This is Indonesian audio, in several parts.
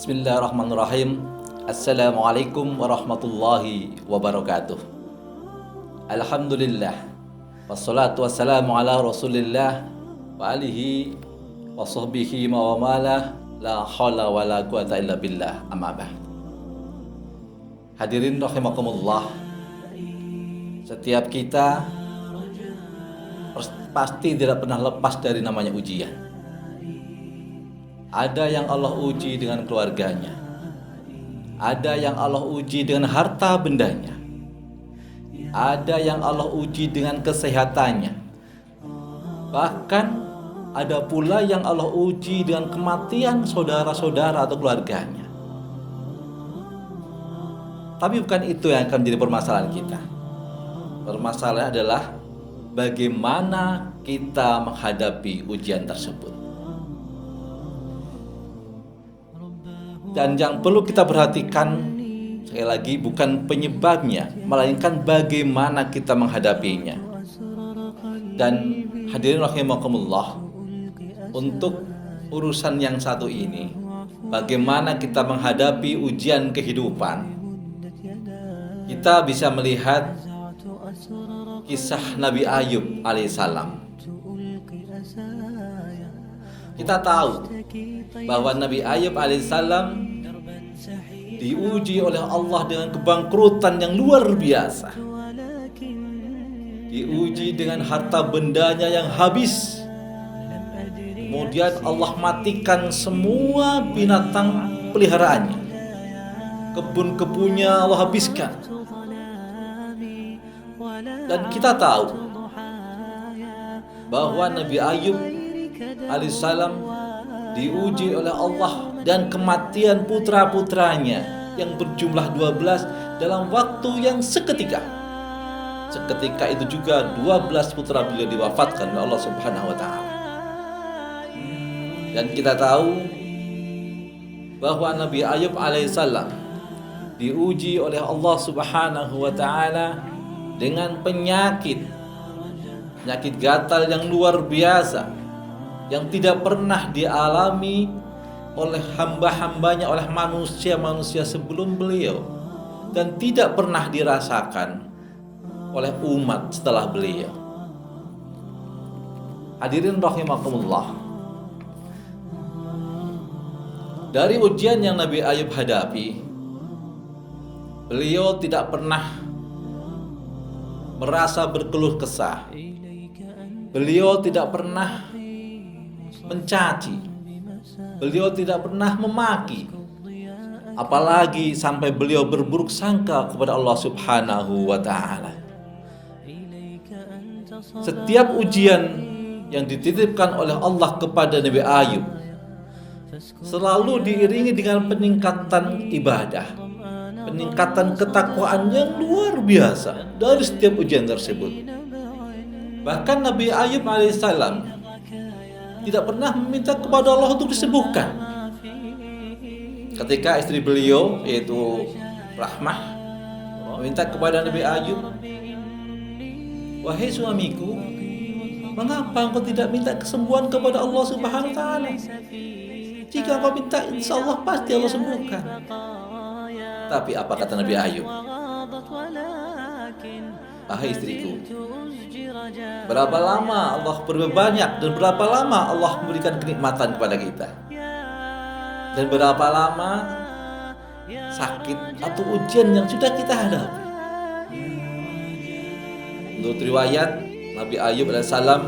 Bismillahirrahmanirrahim. Assalamualaikum warahmatullahi wabarakatuh. Alhamdulillah, wassalatu wassalamu ala rasulillah wa alihi wa sahbihi wa mawalah, la hawla wa la quwata illa billah, amma ba'd. Hadirin rahimakumullah, setiap kita pasti tidak pernah lepas dari namanya ujian. Ada yang Allah uji dengan keluarganya, ada yang Allah uji dengan harta bendanya, ada yang Allah uji dengan kesehatannya, bahkan ada pula yang Allah uji dengan kematian saudara-saudara atau keluarganya. Tapi bukan itu yang akan menjadi permasalahan kita. Permasalahan adalah bagaimana kita menghadapi ujian tersebut. Dan yang perlu kita perhatikan, sekali lagi, bukan penyebabnya, melainkan bagaimana kita menghadapinya. Dan hadirin rahimakumullah, untuk urusan yang satu ini, bagaimana kita menghadapi ujian kehidupan, kita bisa melihat kisah Nabi Ayub alaihissalam. Kita tahu bahwa Nabi Ayub alaihissalam diuji oleh Allah dengan kebangkrutan yang luar biasa. Diuji dengan harta bendanya yang habis. Kemudian Allah matikan semua binatang peliharaannya. Kebun-kebunnya Allah habiskan. Dan kita tahu bahwa Nabi Ayub alaihissalam diuji oleh Allah dan kematian putra-putranya yang berjumlah 12 dalam waktu yang seketika. Seketika itu juga 12 putra beliau diwafatkan oleh Allah Subhanahu wa taala. Dan kita tahu bahwa Nabi Ayub alaihissalam diuji oleh Allah Subhanahu wa taala dengan penyakit gatal yang luar biasa, yang tidak pernah dialami oleh hamba-hambanya, oleh manusia-manusia sebelum beliau, dan tidak pernah dirasakan oleh umat setelah beliau. Hadirin rahimakumullah, dari ujian yang Nabi Ayub hadapi, beliau tidak pernah merasa berkeluh kesah. Beliau tidak pernah mencaci, beliau tidak pernah memaki, apalagi sampai beliau berburuk sangka kepada Allah Subhanahu wa ta'ala. Setiap ujian yang dititipkan oleh Allah kepada Nabi Ayub selalu diiringi dengan peningkatan ibadah, peningkatan ketakwaan yang luar biasa dari setiap ujian tersebut. Bahkan Nabi Ayub alaihissalam tidak pernah meminta kepada Allah untuk disembuhkan. Ketika istri beliau, yaitu Rahmah, meminta kepada Nabi Ayub, "Wahai suamiku, mengapa engkau tidak minta kesembuhan kepada Allah Subhanahu wa taala? Jika engkau minta, insya Allah pasti Allah sembuhkan." Tapi apa kata Nabi Ayub? "Wahai istriku, berapa lama Allah berbanyak dan berapa lama Allah memberikan kenikmatan kepada kita, dan berapa lama sakit atau ujian yang sudah kita hadapi." Menurut riwayat, Nabi Ayub alaihissalam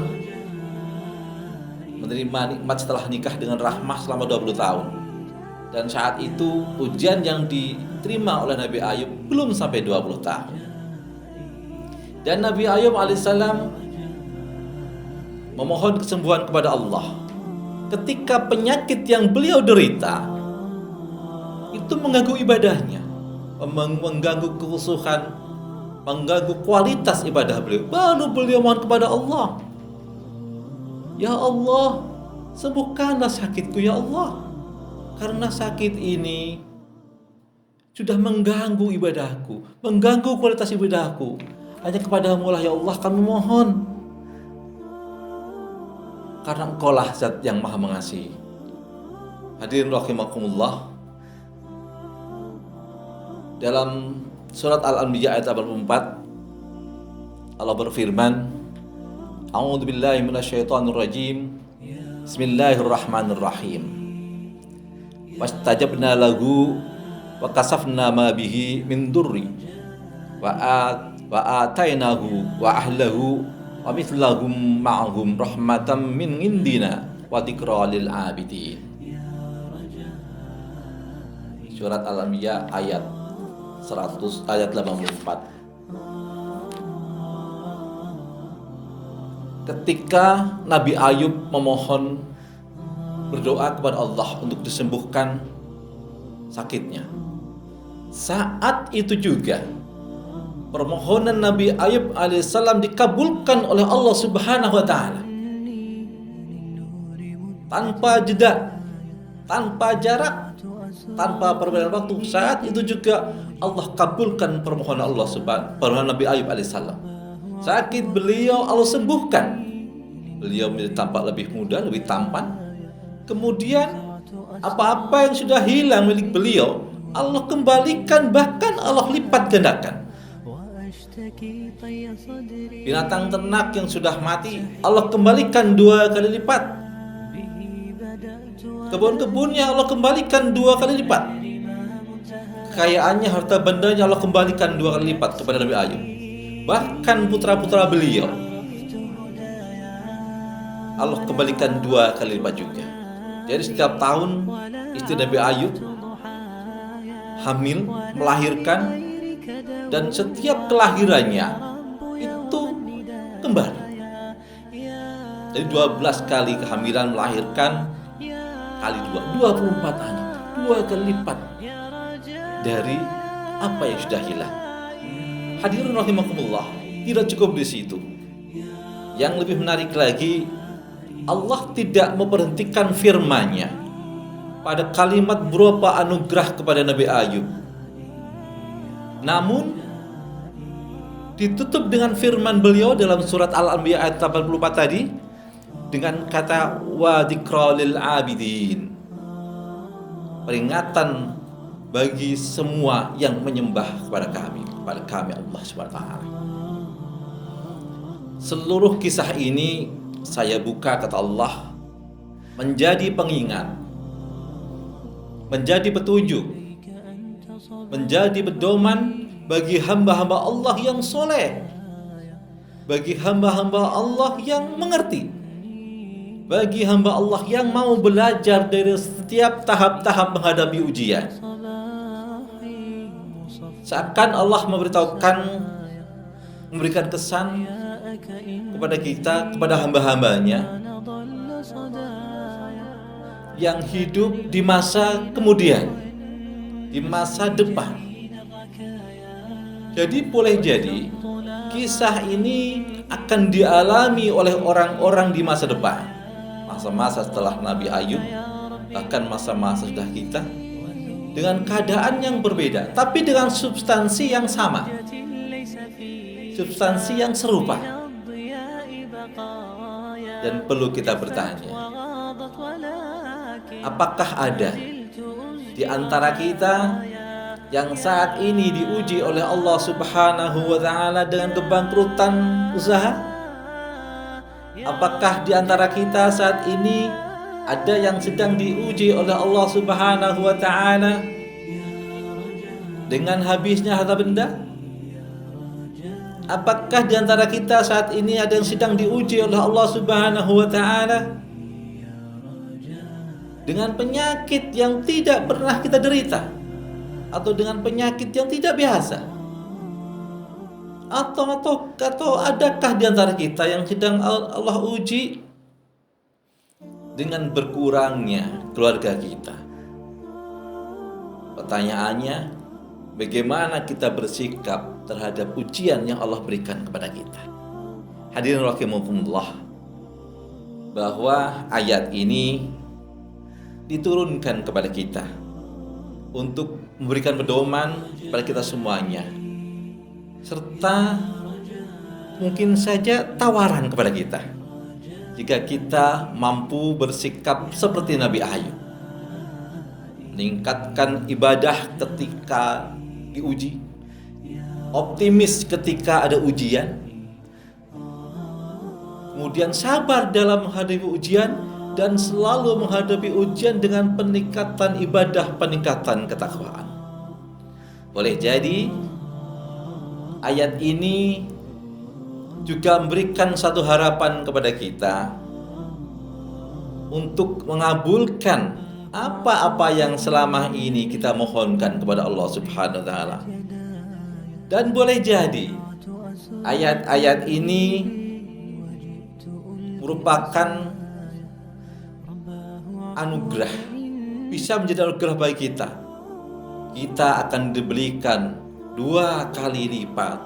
menerima nikmat setelah nikah dengan Rahmah selama 20 tahun. Dan saat itu ujian yang diterima oleh Nabi Ayub belum sampai 20 tahun. Dan Nabi Ayub alaihissalam memohon kesembuhan kepada Allah ketika penyakit yang beliau derita itu mengganggu ibadahnya, mengganggu kekhusyukan, mengganggu kualitas ibadah beliau, baru beliau mohon kepada Allah, ya Allah, sembuhkanlah sakitku ya Allah, karena sakit ini sudah mengganggu ibadahku, mengganggu kualitas ibadahku. Hanya kepadamu lah ya Allah kami mohon, karena Engkau lah zat yang maha mengasihi. Hadirin rahimakumullah, dalam surat Al-Anbiya ayat 84 Allah berfirman, A'udzubillahi minasyaitonirrajim, Bismillahirrahmanirrahim. Wastajabna lahu wa kasafna ma bihi min durri wa atainahu wa ahlahu wa mithlahum ma'hum rahmatan min indina wa dzikra lil abidin. Surat Al-Anbiya ayat 84. Ketika Nabi Ayub memohon, berdoa kepada Allah untuk disembuhkan sakitnya, saat itu juga permohonan Nabi Ayub alaihissalam dikabulkan oleh Allah Subhanahu wa ta'ala tanpa jeda, tanpa jarak, tanpa perbedaan waktu. Saat itu juga Allah kabulkan permohonan Allah permohonan Nabi Ayub alaihissalam. Sakit beliau Allah sembuhkan. Beliau menjadi tampak lebih muda, lebih tampan. Kemudian apa-apa yang sudah hilang milik beliau Allah kembalikan, bahkan Allah lipat gandakan. Binatang ternak yang sudah mati Allah kembalikan 2 kali lipat. Kebun-kebunnya Allah kembalikan 2 kali lipat. Kekayaannya, harta bendanya Allah kembalikan 2 kali lipat kepada Nabi Ayub. Bahkan putra-putra beliau Allah kembalikan 2 kali lipat juga. Jadi setiap tahun istri Nabi Ayub hamil, melahirkan, dan setiap kelahirannya itu kembali. Jadi 12 kali kehamilan melahirkan kali 2, 24 anak, 2 kali lipat dari apa yang sudah hilang. Hadirin rahimakumullah, tidak cukup di situ. Yang lebih menarik lagi, Allah tidak memberhentikan firman-Nya pada kalimat berupa anugerah kepada Nabi Ayub. Namun ditutup dengan firman beliau dalam surat Al-Anbiya ayat 84 tadi dengan kata wa dzikra lil abidin, peringatan bagi semua yang menyembah kepada kami Allah Subhanahu wa ta'ala. Seluruh kisah ini saya buka, kata Allah, menjadi pengingat, menjadi petunjuk, menjadi pedoman bagi hamba-hamba Allah yang soleh, bagi hamba-hamba Allah yang mengerti, bagi hamba Allah yang mau belajar dari setiap tahap-tahap menghadapi ujian. Seakan Allah memberikan kesan kepada kita, kepada hamba-hambanya yang hidup di masa kemudian, di masa depan. Jadi boleh jadi kisah ini akan dialami oleh orang-orang di masa depan, masa-masa setelah Nabi Ayub, bahkan masa-masa sudah kita, dengan keadaan yang berbeda, tapi dengan substansi yang sama, substansi yang serupa. Dan perlu kita bertanya, apakah ada di antara kita yang saat ini diuji oleh Allah Subhanahu wa ta'ala dengan kebangkrutan usaha? Apakah di antara kita saat ini ada yang sedang diuji oleh Allah Subhanahu wa ta'ala dengan habisnya harta benda? Apakah di antara kita saat ini ada yang sedang diuji oleh Allah Subhanahu wa ta'ala dengan penyakit yang tidak pernah kita derita, atau dengan penyakit yang tidak biasa? Atau adakah di antara kita yang sedang Allah uji dengan berkurangnya keluarga kita? Pertanyaannya, bagaimana kita bersikap terhadap ujian yang Allah berikan kepada kita? Hadirin rahimakumullah, bahwa ayat ini diturunkan kepada kita untuk memberikan pedoman kepada kita semuanya, serta mungkin saja tawaran kepada kita jika kita mampu bersikap seperti Nabi Ayub, meningkatkan ibadah ketika diuji, optimis ketika ada ujian, kemudian sabar dalam menghadapi ujian, dan selalu menghadapi ujian dengan peningkatan ibadah, peningkatan ketakwaan. Boleh jadi ayat ini juga memberikan satu harapan kepada kita untuk mengabulkan apa-apa yang selama ini kita mohonkan kepada Allah Subhanahu wa taala. Dan boleh jadi ayat-ayat ini merupakan anugerah, bisa menjadi anugerah bagi kita. Kita akan diberikan 2 kali lipat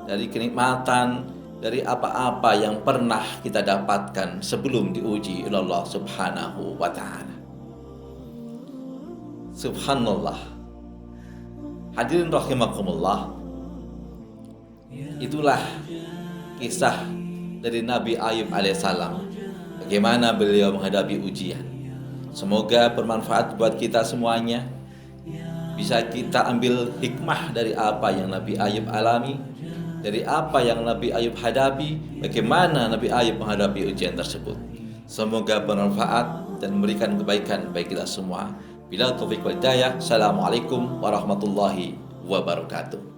dari kenikmatan, dari apa-apa yang pernah kita dapatkan sebelum diuji oleh Allah Subhanahu wa ta'ala. Subhanallah. Hadirin rahimakumullah, itulah kisah dari Nabi Ayub alaihissalam, bagaimana beliau menghadapi ujian. Semoga bermanfaat buat kita semuanya. Bisa kita ambil hikmah dari apa yang Nabi Ayub alami, dari apa yang Nabi Ayub hadapi, bagaimana Nabi Ayub menghadapi ujian tersebut. Semoga bermanfaat dan memberikan kebaikan bagi kita semua. Bila taufiq wal hidayah. Assalamualaikum warahmatullahi wabarakatuh.